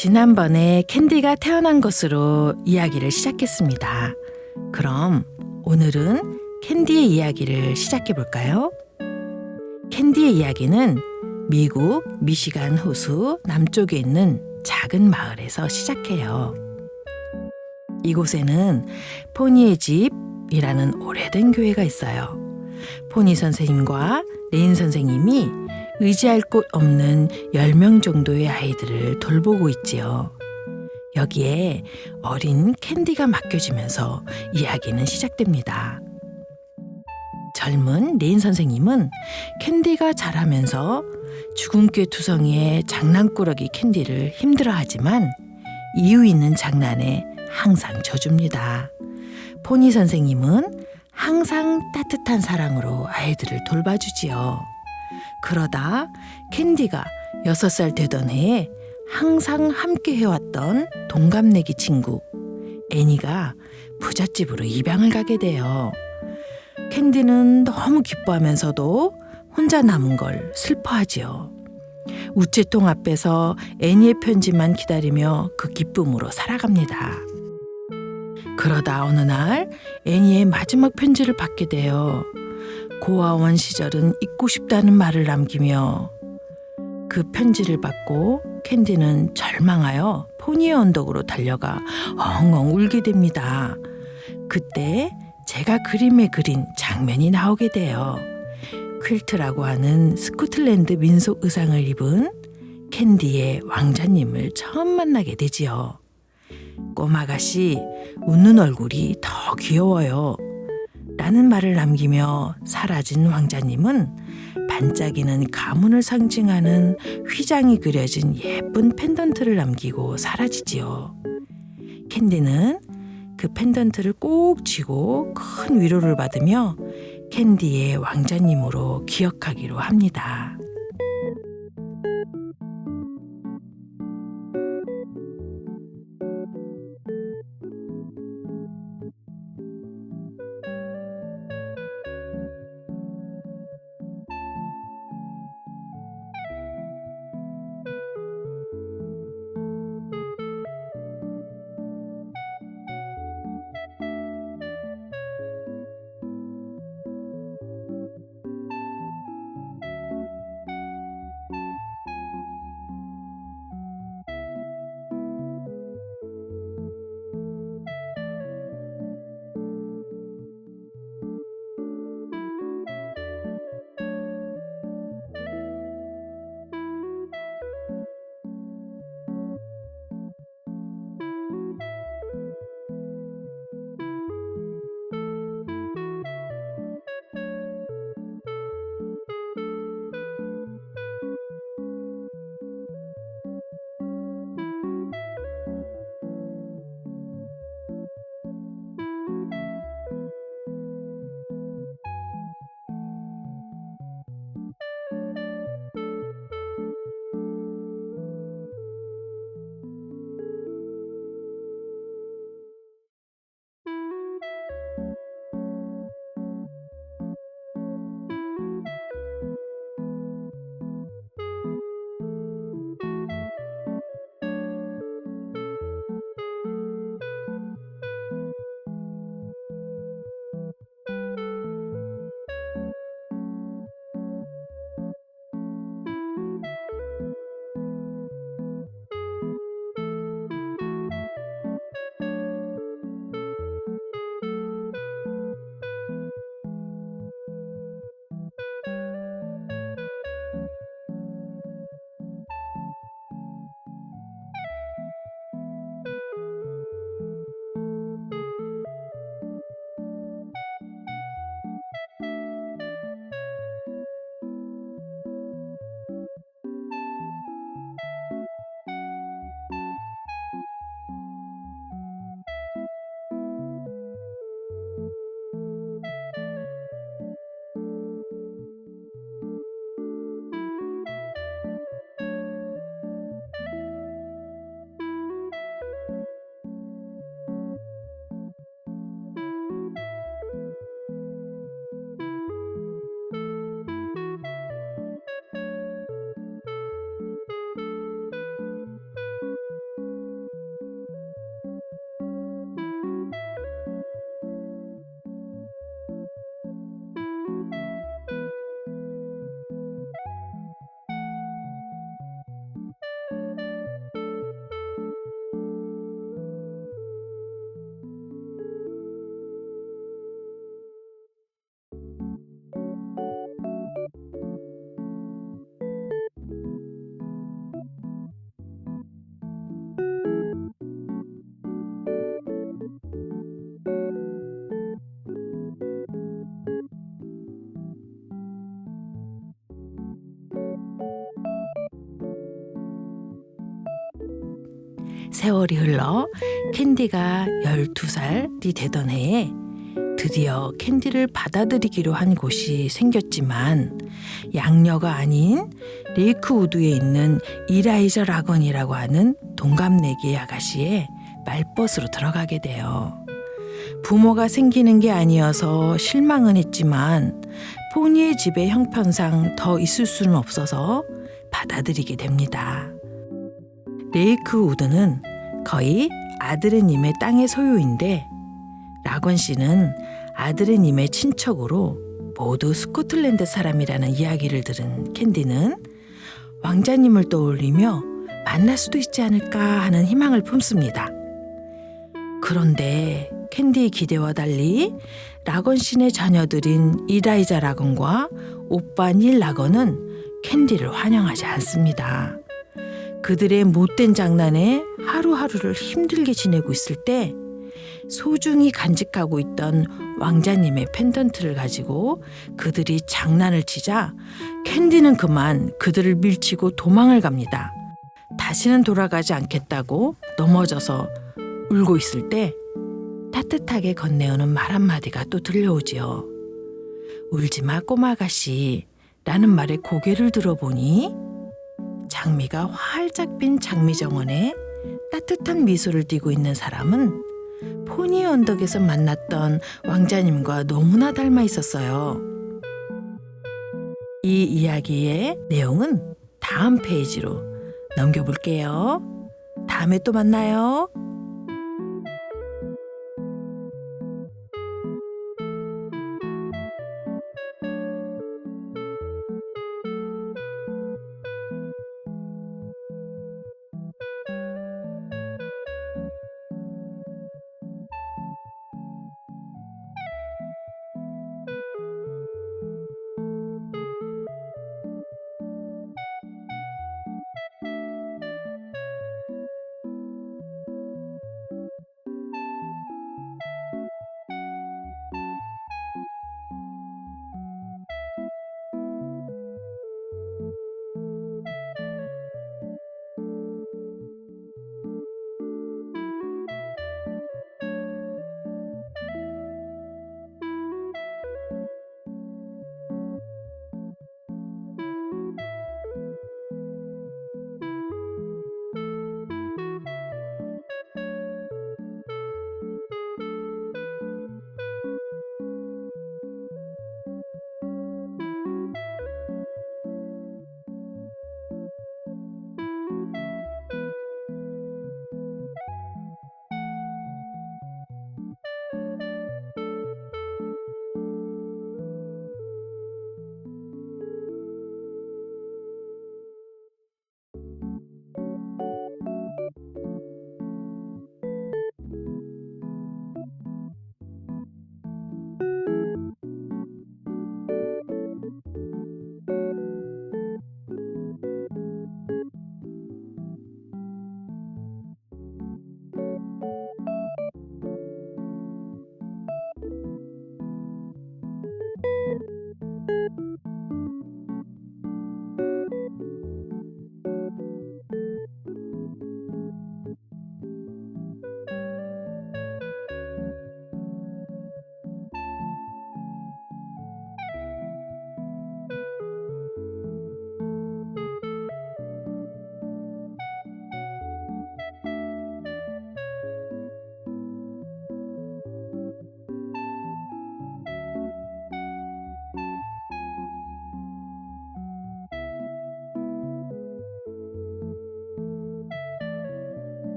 지난번에 캔디가 태어난 것으로 이야기를 시작했습니다. 그럼 오늘은 캔디의 이야기를 시작해 볼까요? 캔디의 이야기는 미국 미시간 호수 남쪽에 있는 작은 마을에서 시작해요. 이곳에는 포니의 집이라는 오래된 교회가 있어요. 포니 선생님과 레인 선생님이 의지할 곳 없는 10명 정도의 아이들을 돌보고 있지요. 여기에 어린 캔디가 맡겨지면서 이야기는 시작됩니다. 젊은 레인 선생님은 캔디가 자라면서 주근깨 투성이의 장난꾸러기 캔디를 힘들어하지만 이유 있는 장난에 항상 져줍니다. 포니 선생님은 항상 따뜻한 사랑으로 아이들을 돌봐주지요. 그러다 캔디가 6살 되던 해에 항상 함께 해왔던 동갑내기 친구 애니가 부잣집으로 입양을 가게 돼요. 캔디는 너무 기뻐하면서도 혼자 남은 걸 슬퍼하지요. 우체통 앞에서 애니의 편지만 기다리며 그 기쁨으로 살아갑니다. 그러다 어느 날 애니의 마지막 편지를 받게 돼요. 고아원 시절은 잊고 싶다는 말을 남기며 그 편지를 받고 캔디는 절망하여 포니의 언덕으로 달려가 엉엉 울게 됩니다. 그때 제가 그림에 그린 장면이 나오게 돼요. 퀼트라고 하는 스코틀랜드 민속 의상을 입은 캔디의 왕자님을 처음 만나게 되지요. 꼬마가씨, 웃는 얼굴이 더 귀여워요. 라는 말을 남기며 사라진 왕자님은 반짝이는 가문을 상징하는 휘장이 그려진 예쁜 펜던트를 남기고 사라지지요. 캔디는 그 펜던트를 꼭 쥐고 큰 위로를 받으며 캔디의 왕자님으로 기억하기로 합니다. 세월이 흘러 캔디가 12살이 되던 해에 드디어 캔디를 받아들이기로 한 곳이 생겼지만 양녀가 아닌 레이크우드에 있는 이라이저 라건이라고 하는 동갑내기 아가씨의 말벗으로 들어가게 돼요. 부모가 생기는 게 아니어서 실망은 했지만 포니의 집의 형편상 더 있을 수는 없어서 받아들이게 됩니다. 레이크우드는 거의 아드레님의 땅의 소유인데 라건 씨는 아드레님의 친척으로 모두 스코틀랜드 사람이라는 이야기를 들은 캔디는 왕자님을 떠올리며 만날 수도 있지 않을까 하는 희망을 품습니다. 그런데 캔디의 기대와 달리 라건 씨네 자녀들인 이라이자 라건과 오빠 닐 라건은 캔디를 환영하지 않습니다. 그들의 못된 장난에 하루하루를 힘들게 지내고 있을 때 소중히 간직하고 있던 왕자님의 펜던트를 가지고 그들이 장난을 치자 캔디는 그만 그들을 밀치고 도망을 갑니다. 다시는 돌아가지 않겠다고 넘어져서 울고 있을 때 따뜻하게 건네오는 말 한마디가 또 들려오지요. 울지마 꼬마 아가씨 라는 말에 고개를 들어보니 장미가 활짝 핀 장미정원에 따뜻한 미소를 띠고 있는 사람은 포니 언덕에서 만났던 왕자님과 너무나 닮아 있었어요. 이 이야기의 내용은 다음 페이지로 넘겨볼게요. 다음에 또 만나요.